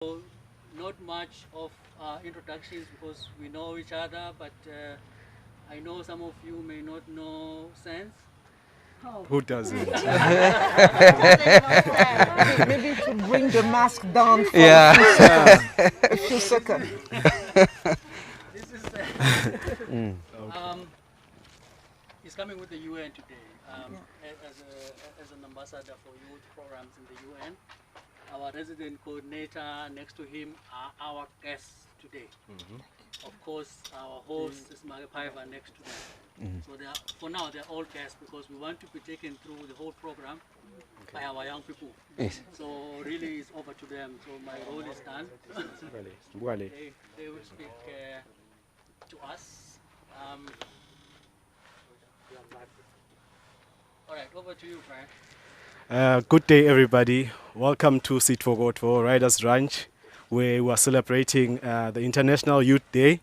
So not much of introductions because we know each other, but I know some of you may not know Sense. Who doesn't? Maybe to bring the mask down for a few seconds. This is he's coming with the UN today as an ambassador for youth programs in the UN. Our resident coordinator next to him are our guests today. Of course, our host is Paiva next to them. So for now, they're all guests because we want to be taken through the whole program by our young people. Yes. So really, it's over to them. So my role is done. They will speak to us. All right, over to you, Brian. Good day, everybody. Welcome to Sitfogoto Riders Ranch, where we are celebrating the International Youth Day,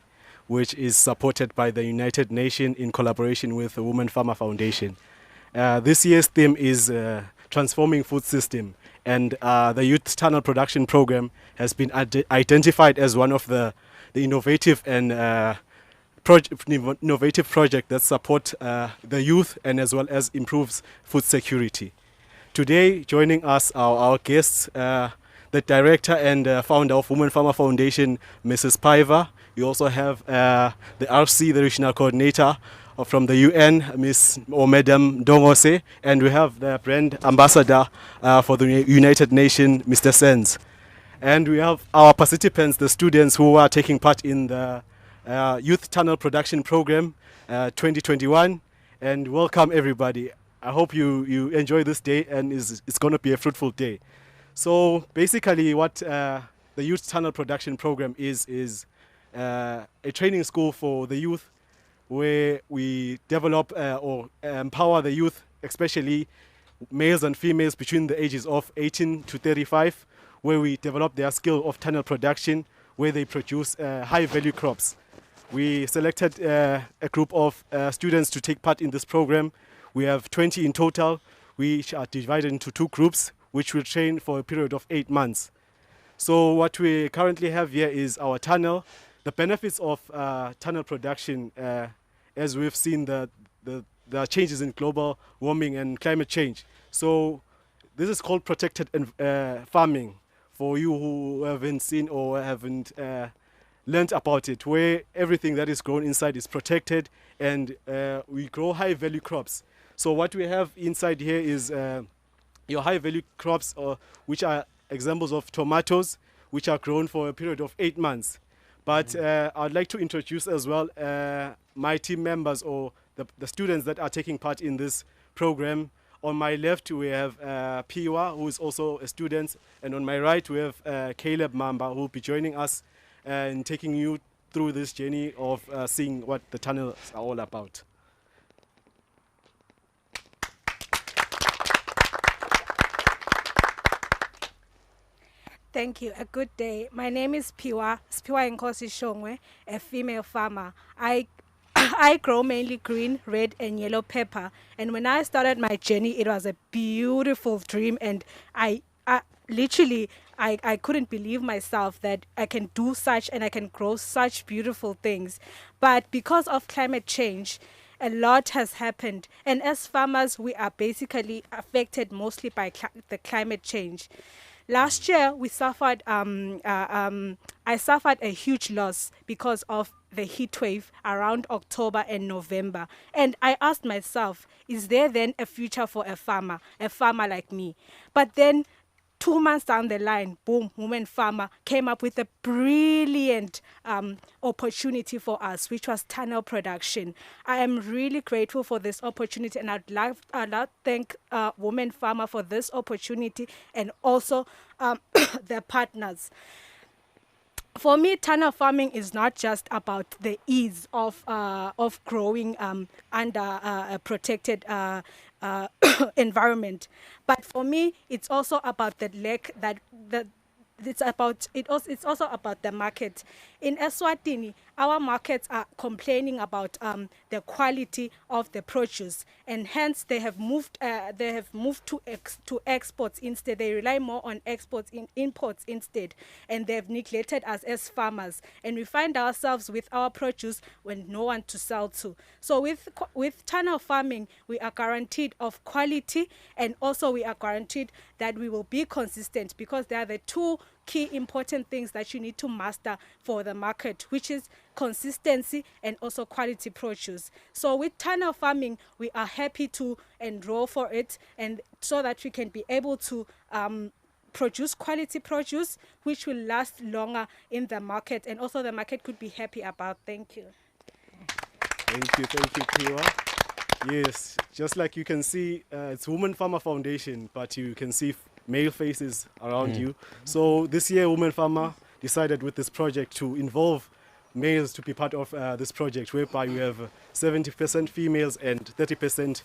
which is supported by the United Nations in collaboration with the Women Farmer Foundation. This year's theme is Transforming Food System, and the Youth Tunnel Production Program has been identified as one of the innovative and innovative projects that support the youth and as well as improves food security. Today, joining us are our guests, the director and founder of Women Farmer Foundation, Mrs. Paiva. We also have the RC, the regional coordinator from the UN, Miss or Madam Dongose, and we have the brand ambassador for the United Nations, Mr. Sens. And we have our participants, the students who are taking part in the Youth Tunnel Production Program 2021. And welcome everybody. I hope you enjoy this day, and it's going to be a fruitful day. So basically what the Youth Tunnel Production Program is a training school for the youth where we develop or empower the youth, especially males and females between the ages of 18 to 35, where we develop their skill of tunnel production, where they produce high-value crops. We selected a group of students to take part in this program. We have 20 in total, which are divided into two groups, which will train for a period of 8 months. So what we currently have here is our tunnel. The benefits of tunnel production, as we've seen the changes in global warming and climate change. So this is called protected farming, for you who haven't seen or haven't learned about it, where everything that is grown inside is protected, and we grow high-value crops. So what we have inside here is your high-value crops, which are examples of tomatoes, which are grown for a period of 8 months. But I'd like to introduce as well my team members or the students that are taking part in this program. On my left, we have Piwa, who is also a student, and on my right, we have Caleb Mamba, who will be joining us and taking you through this journey of seeing what the tunnels are all about. Thank you. A good day. My name is Piwa Nkosi Shongwe, a female farmer. I grow mainly green, red, and yellow pepper. And when I started my journey, it was a beautiful dream. And I literally couldn't believe myself that I can do such and I can grow such beautiful things. But because of climate change, a lot has happened. And as farmers, we are basically affected mostly by the climate change. Last year, we suffered. I suffered a huge loss because of the heat wave around October and November. And I asked myself, is there then a future for a farmer like me? But then 2 months down the line, boom, Women Farmer came up with a brilliant opportunity for us, which was tunnel production. I am really grateful for this opportunity, and I'd love to thank Women Farmer for this opportunity, and also their partners. For me, tunnel farming is not just about the ease of growing under a protected environment, but for me, it's also about the it's also about the market. In Eswatini, our markets are complaining about the quality of the produce, and hence they have moved to exports instead. They rely more on imports instead, and they've neglected us as farmers, and we find ourselves with our produce when no one to sell to. So with tunnel farming, we are guaranteed of quality, and also we are guaranteed that we will be consistent, because they are the two key important things that you need to master for the market, which is consistency and also quality produce. So with tunnel farming, we are happy to enroll for it, and so that we can be able to produce quality produce which will last longer in the market, and also the market could be happy about. Thank you. Thank you, Piwa. Yes, just like you can see, it's Women Farmer Foundation, but you can see male faces around you. So this year, Women Farmer decided with this project to involve males to be part of this project, whereby we have 70% females and 30%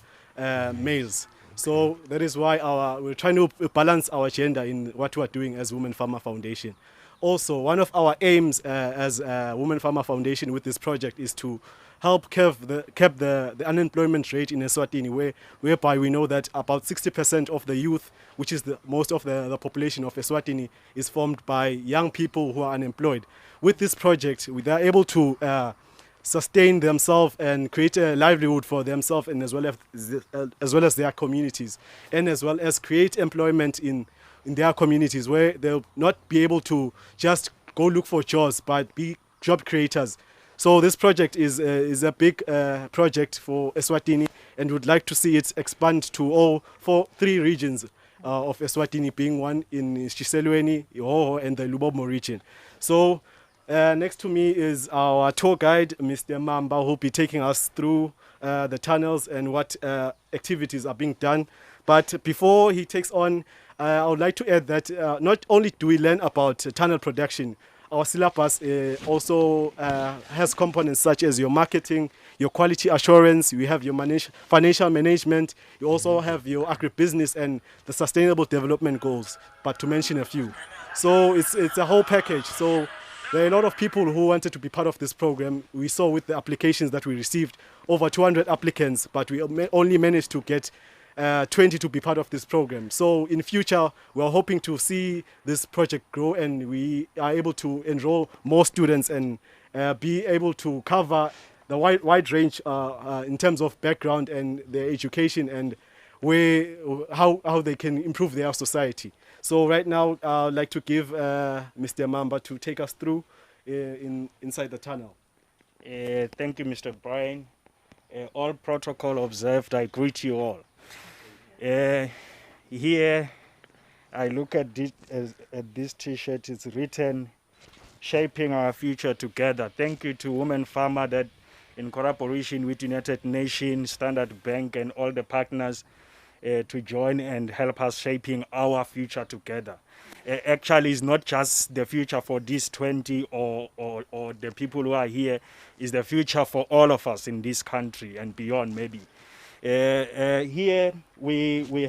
males. So that is why we're trying to balance our gender in what we're doing as Women Farmer Foundation. Also, one of our aims as Women Farmer Foundation with this project is to help curb the unemployment rate in Eswatini, whereby we know that about 60% of the youth, which is most of the population of Eswatini, is formed by young people who are unemployed. With this project, they are able to sustain themselves and create a livelihood for themselves, and as well as their communities, and as well as create employment in their communities, where they'll not be able to just go look for jobs, but be job creators. So this project is a big project for Eswatini, and would like to see it expand to three regions of Eswatini, being one in Shiselweni, Ihoho, and the Lubomo region. So next to me is our tour guide, Mr. Mamba, who will be taking us through the tunnels and what activities are being done. But before he takes on, I would like to add that not only do we learn about tunnel production, our syllabus also has components such as your marketing, your quality assurance, we have your financial management, you also have your agribusiness and the sustainable development goals, but to mention a few. So it's a whole package. So there are a lot of people who wanted to be part of this program. We saw with the applications that we received, over 200 applicants, but we only managed to get 20 to be part of this program. So in future, we are hoping to see this project grow, and we are able to enroll more students and be able to cover the wide range in terms of background and their education, and how they can improve their society. So right now, I'd like to give Mr. Mamba to take us through inside the tunnel. Thank you, Mr. Brian. All protocol observed, I greet you all. Here, I look at this T-shirt. It's written, "Shaping Our Future Together." Thank you to Women Farmer that, in collaboration with United Nations, Standard Bank, and all the partners, to join and help us shaping our future together. Actually, it's not just the future for these 20 or the people who are here. It's the future for all of us in this country and beyond, maybe. Here we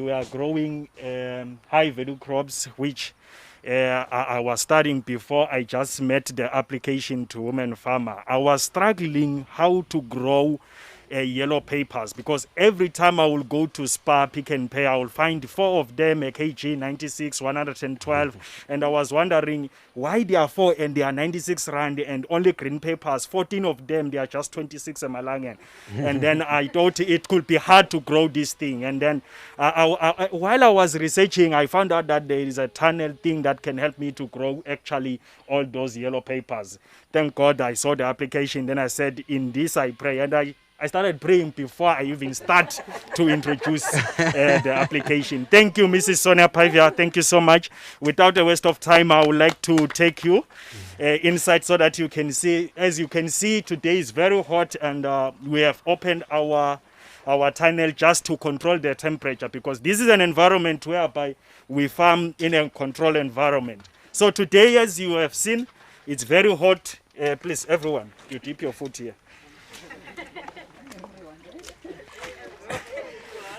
are growing high value crops, which I was studying before I just met the application to Women Farmer. I was struggling how to grow yellow papers, because every time I will go to Spar, Pick and Pay, I will find 4 of them, a kg, 96, 112, and I was wondering why they are 4 and they are 96 rand, and only green papers, 14 of them, they are just 26 Malangan. And then I thought it could be hard to grow this thing, and then while I was researching, I found out that there is a tunnel thing that can help me to grow actually all those yellow papers. Thank God I saw the application, then I said, in this I pray, and I started praying before I even start to introduce the application. Thank you, Mrs. Sonia Pavia. Thank you so much. Without a waste of time, I would like to take you inside so that you can see. As you can see, today is very hot, and we have opened our tunnel just to control the temperature, because this is an environment whereby we farm in a controlled environment. So today, as you have seen, it's very hot. Please, everyone, you dip your foot here.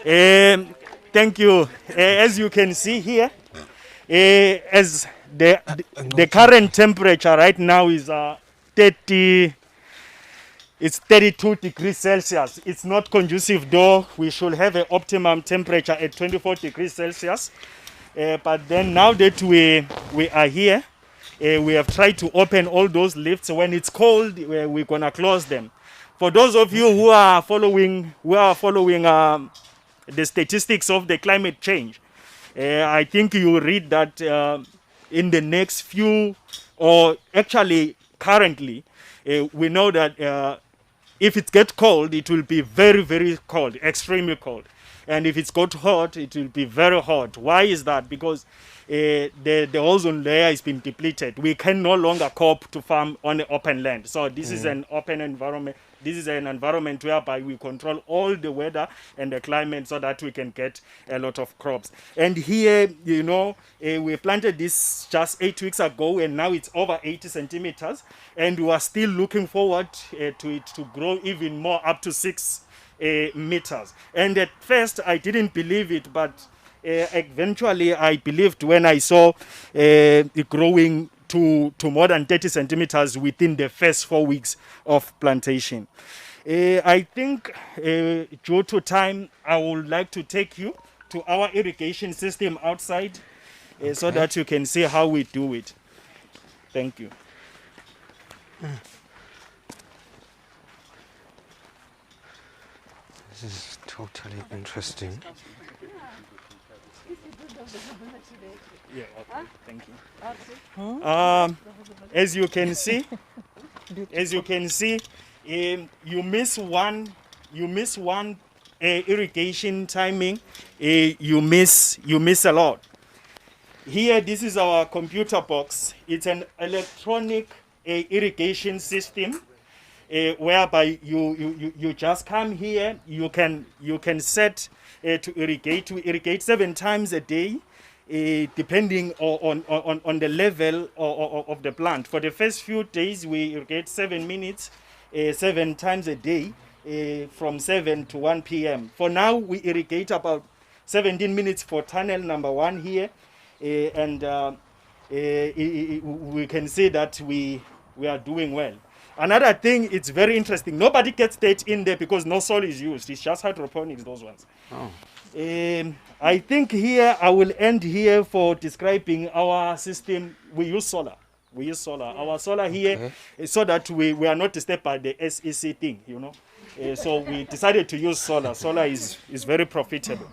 Thank you. As you can see here, As the current temperature right now is 32 degrees Celsius. It's not conducive though. We should have an optimum temperature at 24 degrees Celsius. But then now that we are here, we have tried to open all those lifts. When it's cold, we're gonna close them. For those of you who are following the statistics of the climate change, I think you will read that in the next few, or actually currently, we know that if it gets cold, it will be very, very cold, extremely cold. And if it's got hot, it will be very hot. Why is that? Because the ozone layer has been depleted. We can no longer cope to farm on the open land. So this is an open environment. This is an environment whereby we control all the weather and the climate so that we can get a lot of crops. And here, you know, we planted this just 8 weeks ago, and now it's over 80 centimeters. And we are still looking forward to it to grow even more, up to 6 meters. And at first, I didn't believe it, but eventually I believed when I saw it growing to more than 30 centimeters within the first 4 weeks of plantation. I think due to time, I would like to take you to our irrigation system outside so that you can see how we do it. Thank you. This is totally interesting. Yeah, okay, thank you. As you can see, you miss one irrigation timing, you miss a lot. Here, this is our computer box. It's an electronic irrigation system. Whereby you just come here, you can set to irrigate 7 times a day, depending on the level of the plant. For the first few days, we irrigate 7 minutes, 7 times a day, from 7 to 1 p.m. For now, we irrigate about 17 minutes for tunnel number 1 here, and we can see that we are doing well. Another thing, it's very interesting. Nobody gets that in there because no soil is used. It's just hydroponics, those ones. Oh. I think here, I will end here for describing our system. We use solar. Our solar here is so that we are not disturbed by the SEC thing, you know. So we decided to use solar. Solar is very profitable.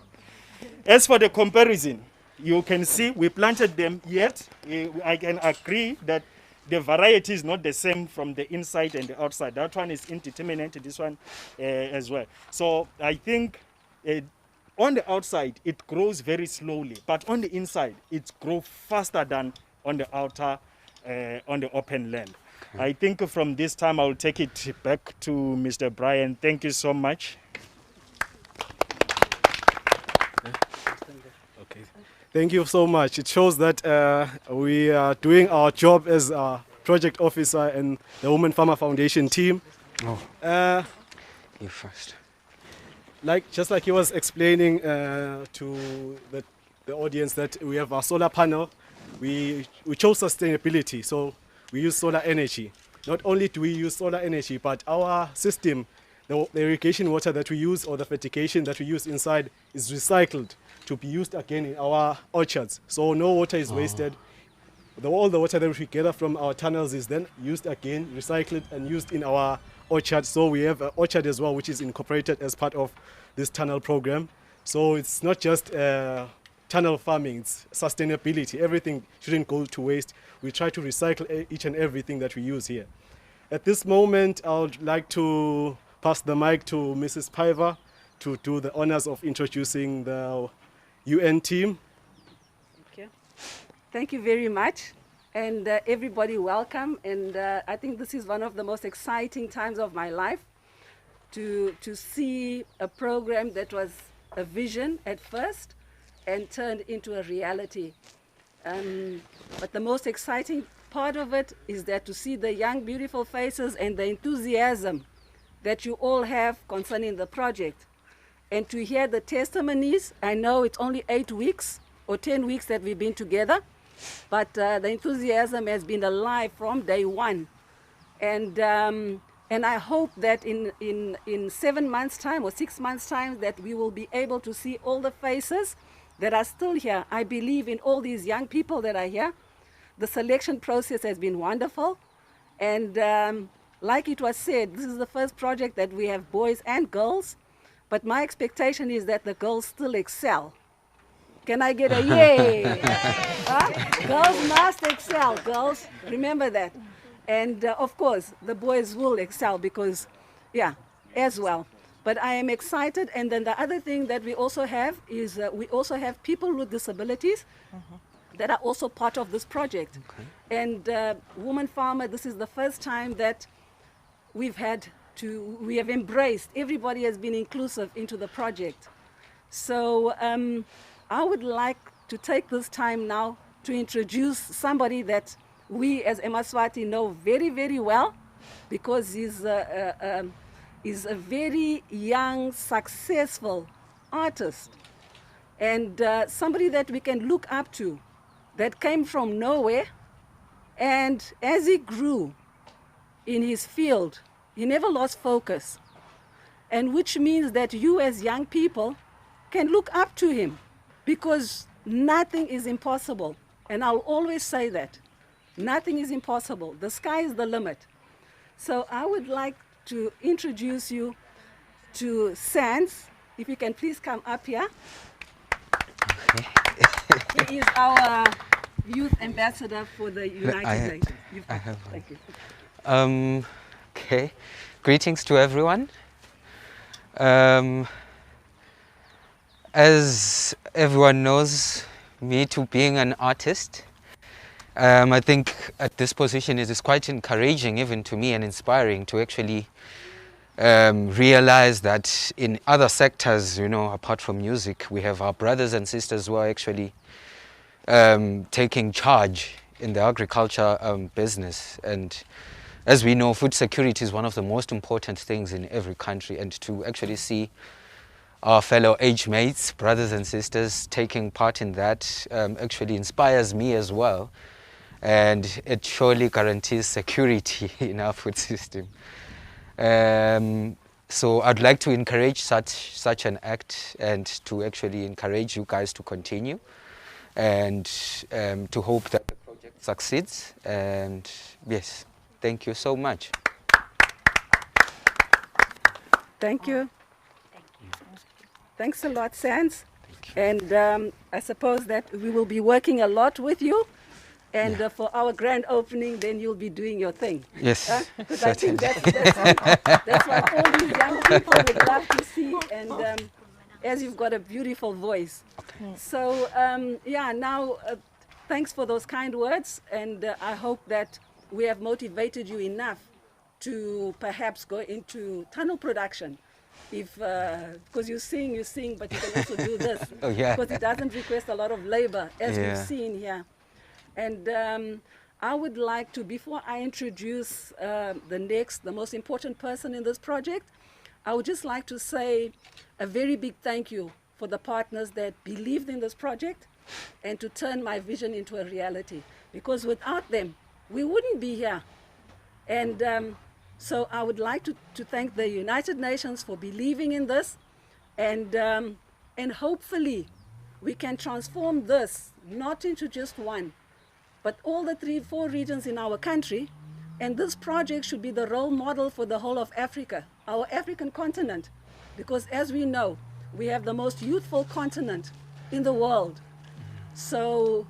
As for the comparison, you can see we planted them yet. I can agree that the variety is not the same from the inside and the outside. That one is indeterminate, this one as well. So I think on the outside, it grows very slowly, but on the inside, it grows faster than on the outer, on the open land. Okay. I think from this time, I will take it back to Mr. Brian. Thank you so much. Okay. Thank you so much. It shows that we are doing our job as a project officer and the Women Farmer Foundation team. Oh. You first. Just like he was explaining to the audience that we have our solar panel, we chose sustainability, so we use solar energy. Not only do we use solar energy, but our system, the irrigation water that we use or the fertigation that we use inside is recycled to be used again in our orchards. So no water is wasted. All the water that we gather from our tunnels is then used again, recycled and used in our orchard. So we have an orchard as well, which is incorporated as part of this tunnel program. So it's not just tunnel farming, it's sustainability. Everything shouldn't go to waste. We try to recycle each and everything that we use here. At this moment, I would like to pass the mic to Mrs. Piver to do the honors of introducing the UN team. Okay. Thank you very much. And everybody welcome. And I think this is one of the most exciting times of my life to see a program that was a vision at first and turned into a reality. But the most exciting part of it is that to see the young, beautiful faces and the enthusiasm that you all have concerning the project. And to hear the testimonies, I know it's only 8 weeks or 10 weeks that we've been together, but the enthusiasm has been alive from day one. And I hope that in 7 months' time or 6 months' time that we will be able to see all the faces that are still here. I believe in all these young people that are here. The selection process has been wonderful. And like it was said, this is the first project that we have boys and girls. But my expectation is that the girls still excel. Can I get a yay? Huh? Girls must excel, girls. Remember that. And of course, the boys will excel because, yeah, as well. But I am excited. And then the other thing that we also have is we also have people with disabilities that are also part of this project. Okay. And Woman Farmer, this is the first time that we have embraced, everybody has been inclusive into the project. So I would like to take this time now to introduce somebody that we as ESWATINI know very, very well, because he's a very young, successful artist, and somebody that we can look up to, that came from nowhere, and as he grew in his field, he never lost focus, and which means that you as young people can look up to him, because nothing is impossible. And I'll always say that. Nothing is impossible. The sky is the limit. So I would like to introduce you to Sans. If you can please come up here. He is our youth ambassador for the United Nations. I have Thank you. Okay. Greetings to everyone. As everyone knows, me too being an artist, I think at this position it is quite encouraging even to me and inspiring to actually realize that in other sectors, you know, apart from music, we have our brothers and sisters who are actually taking charge in the agriculture business. And as we know, food security is one of the most important things in every country, and to actually see our fellow age mates, brothers and sisters, taking part in that actually inspires me as well. And it surely guarantees security in our food system. So I'd like to encourage such an act, and to actually encourage you guys to continue, and to hope that the project succeeds. And yes, thank you so much. Thank you. Thanks a lot, Sans. And I suppose that we will be working a lot with you. And for our grand opening, then you'll be doing your thing. Yes, because I think that's what all these young people would love to see. And as you've got a beautiful voice. Okay. So yeah, now thanks for those kind words. And I hope that we have motivated you enough to perhaps go into tunnel production. If because you sing, but you can also do this. Oh, yeah. Because it doesn't request a lot of labor, as Yeah. we've seen here. And I would like to, before I introduce the most important person in this project, I would just like to say a very big thank you for the partners that believed in this project and to turn my vision into a reality. Because without them, we wouldn't be here. And so I would like to thank the United Nations for believing in this, and hopefully we can transform this not into just one, but all the 3-4 regions in our country. And this project should be the role model for the whole of Africa, our African continent, because as we know, we have the most youthful continent in the world. So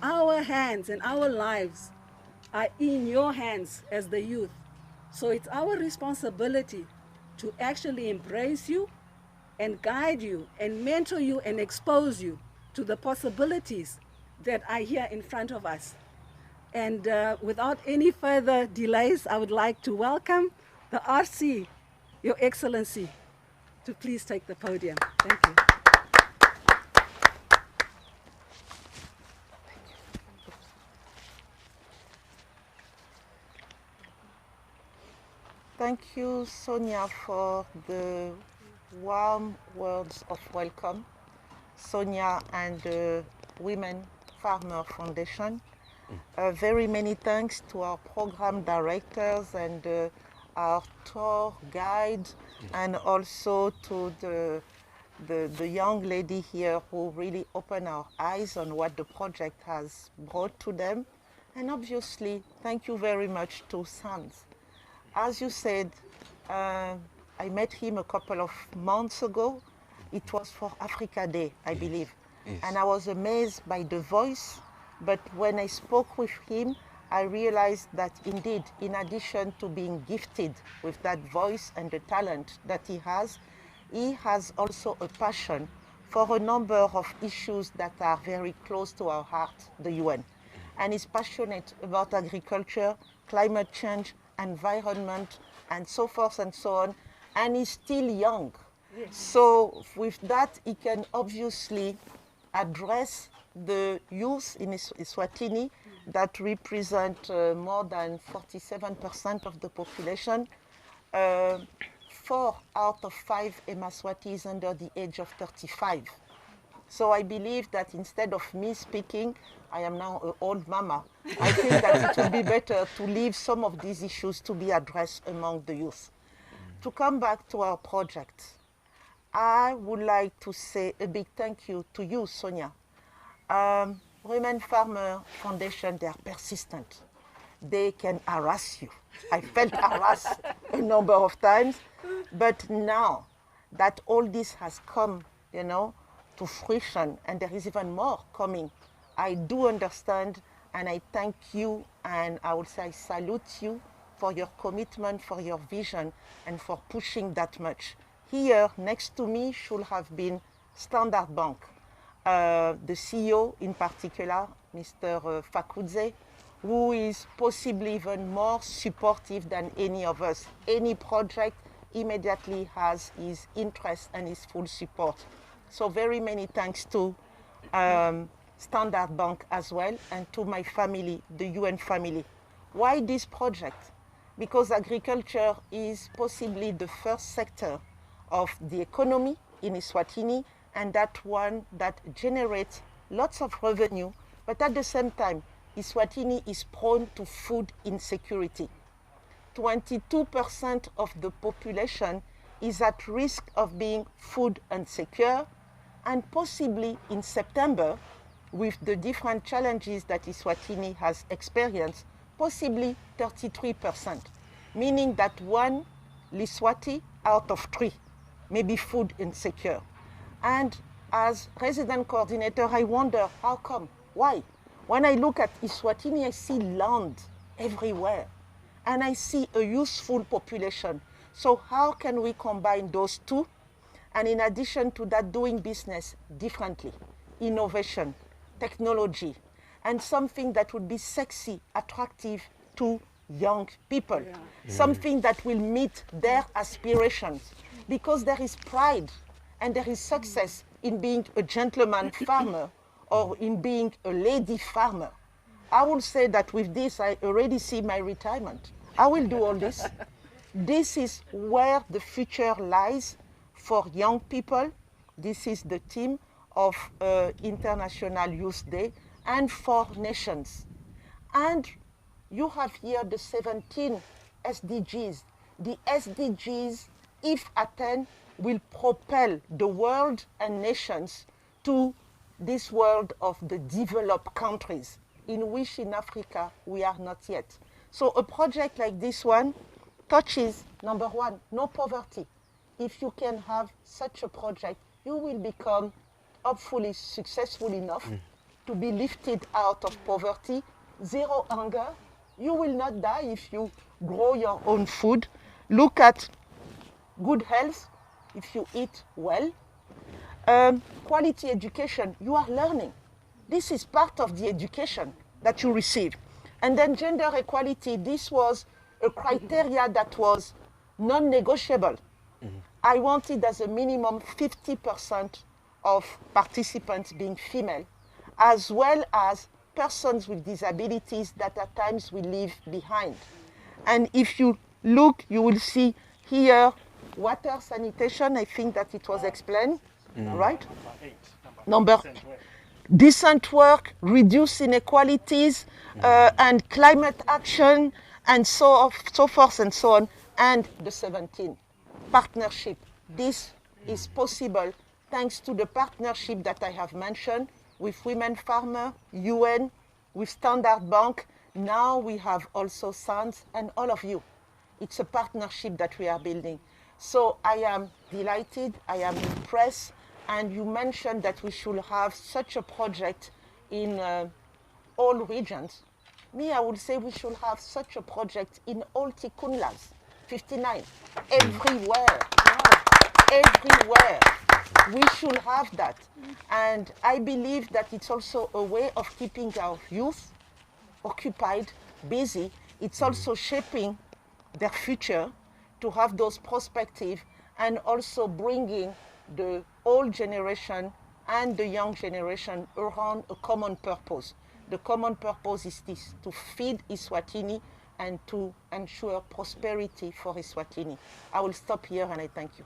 our hands and our lives are in your hands as the youth. So it's our responsibility to actually embrace you and guide you and mentor you and expose you to the possibilities that are here in front of us. And without any further delays, I would like to welcome the RC, Your Excellency, to please take the podium. Thank you. Thank you, Sonia, for the warm words of welcome. Sonia and Women Farmer Foundation. Very many thanks to our program directors and our tour guides, and also to the young lady here who really opened our eyes on what the project has brought to them. And obviously, thank you very much to Sans. As you said, I met him a couple of months ago. It was for Africa Day, I believe. Yes. And I was amazed by the voice. But when I spoke with him, I realized that indeed, in addition to being gifted with that voice and the talent that he has also a passion for a number of issues that are very close to our heart, the UN. And he's passionate about agriculture, climate change, environment, and so forth and so on. And he's still young. Yes. So with that, he can obviously address the youth in Eswatini that represent more than 47% of the population. 4 out of 5 Emaswati is under the age of 35. So I believe that instead of me speaking, I am now an old mama. I think that it would be better to leave some of these issues to be addressed among the youth. To come back to our project, I would like to say a big thank you to you, Sonia. Women Farmer Foundation, they are persistent. They can harass you. I felt harassed a number of times, but now that all this has come, you know, to fruition, and there is even more coming, I do understand, and I thank you, and I would say I salute you for your commitment, for your vision, and for pushing that much. Here, next to me, should have been Standard Bank. The CEO in particular, Mr. Fakudze, who is possibly even more supportive than any of us. Any project immediately has his interest and his full support. So very many thanks to Standard Bank as well, and to my family, the UN family. Why this project? Because agriculture is possibly the first sector of the economy in Eswatini, and that one that generates lots of revenue, but at the same time, Eswatini is prone to food insecurity. 22% of the population is at risk of being food insecure, and possibly in September, with the different challenges that Eswatini has experienced, possibly 33%, meaning that 1 Liswati out of 3 may be food insecure. And as resident coordinator, I wonder, how come? Why? When I look at Eswatini, I see land everywhere, and I see a useful population. So how can we combine those two? And in addition to that, doing business differently, innovation, technology, and something that would be sexy, attractive to young people, something that will meet their aspirations, because there is pride and there is success in being a gentleman farmer or in being a lady farmer. I will say that with this, I already see my retirement. I will do all this. This is where the future lies for young people. This is the theme of International Youth Day, and for nations. And you have here the 17 SDGs. The SDGs, if attained, will propel the world and nations to this world of the developed countries, in which in Africa we are not yet. So a project like this one touches, number one, no poverty. If you can have such a project, you will become hopefully successful enough to be lifted out of poverty. Zero hunger. You will not die if you grow your own food. Look at good health if you eat well. Quality education, you are learning. This is part of the education that you receive. And then gender equality, this was a criteria that was non-negotiable. I wanted as a minimum 50% of participants being female, as well as persons with disabilities that at times we leave behind. And if you look, you will see here water sanitation. I think that it was explained, right? Number decent work, reduce inequalities, and climate action, and so forth and so on, and the 17. Partnership. This is possible thanks to the partnership that I have mentioned with Women Farmer, UN, with Standard Bank. Now we have also SANS and all of you. It's a partnership that we are building. So I am delighted, I am impressed, and you mentioned that we should have such a project in all regions. Me, I would say we should have such a project in all Tikunlas, 59, everywhere, everywhere. We should have that. And I believe that it's also a way of keeping our youth occupied, busy. It's also shaping their future to have those perspectives, and also bringing the old generation and the young generation around a common purpose. The common purpose is this, to feed Eswatini and to ensure prosperity for Eswatini. I will stop here and I thank you.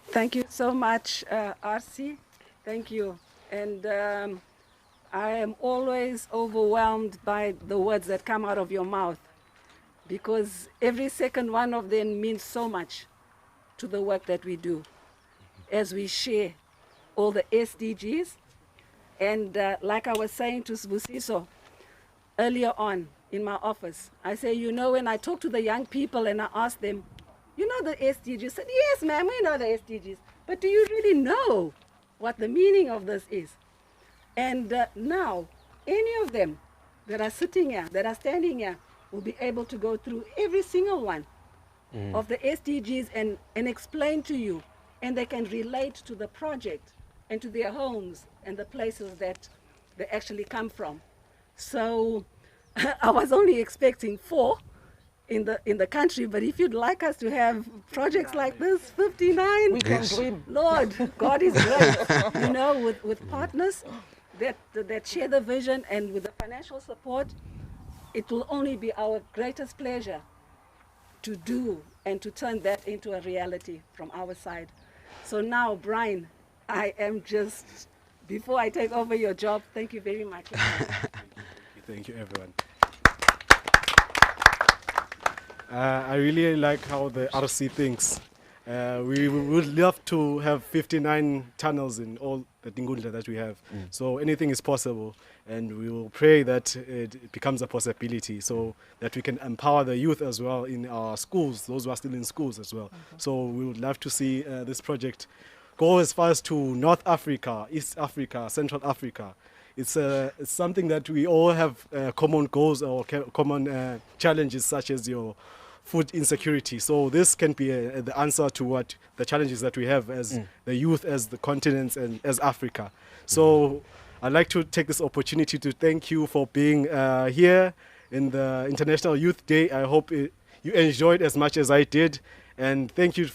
Thank you so much, RC. Thank you. And I am always overwhelmed by the words that come out of your mouth, because every second one of them means so much to the work that we do as we share all the SDGs. And like I was saying to Sbusiso earlier on in my office, I say, you know, when I talk to the young people and I ask them, you know the SDGs? Said, yes, ma'am, we know the SDGs. But do you really know what the meaning of this is? And now, any of them that are sitting here, that are standing here, will be able to go through every single one of the SDGs and explain to you. And they can relate to the project and to their homes and the places that they actually come from. So I was only expecting 4 in the country, but if you'd like us to have projects like this, 59, We can dream. Lord, God is great. You know, with partners that share the vision and with the financial support, it will only be our greatest pleasure to do and to turn that into a reality from our side. So now, Brian, I am just, before I take over your job, thank you very much. Thank you, everyone. I really like how the RC thinks. We would love to have 59 tunnels in all the Dingundla that we have. So anything is possible, and we will pray that it becomes a possibility, so that we can empower the youth as well in our schools, those who are still in schools as well. So we would love to see this project go as far as to North Africa, East Africa, Central Africa. It's something that we all have common goals or common challenges, such as your food insecurity. So this can be the answer to what the challenges that we have as the youth, as the continents, and as Africa. So I'd like to take this opportunity to thank you for being here in the International Youth Day. I hope you enjoyed as much as I did. And thank you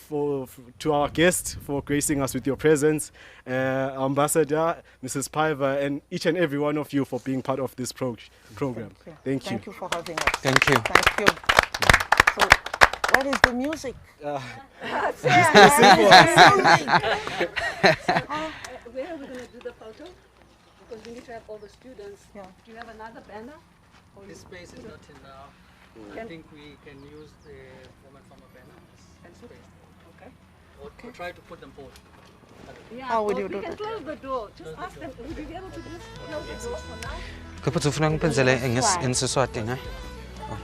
to our guests for gracing us with your presence, Ambassador, Mrs. Piver, and each and every one of you for being part of this program. Thank you. Thank you for having us. Thank you. Thank you. So, what is the music? Where are we going to do the photo? Because we need to have all the students. Yeah. Do you have another banner? This space is not enough. I think we can use the woman farmer banner as space. Okay. Or try to put them both. Yeah, How would or you we do can that? close the door. Just ask them, would you be able to just close the door for now? Kapag ufuna ngipenzele in Siswati, ne? Oh.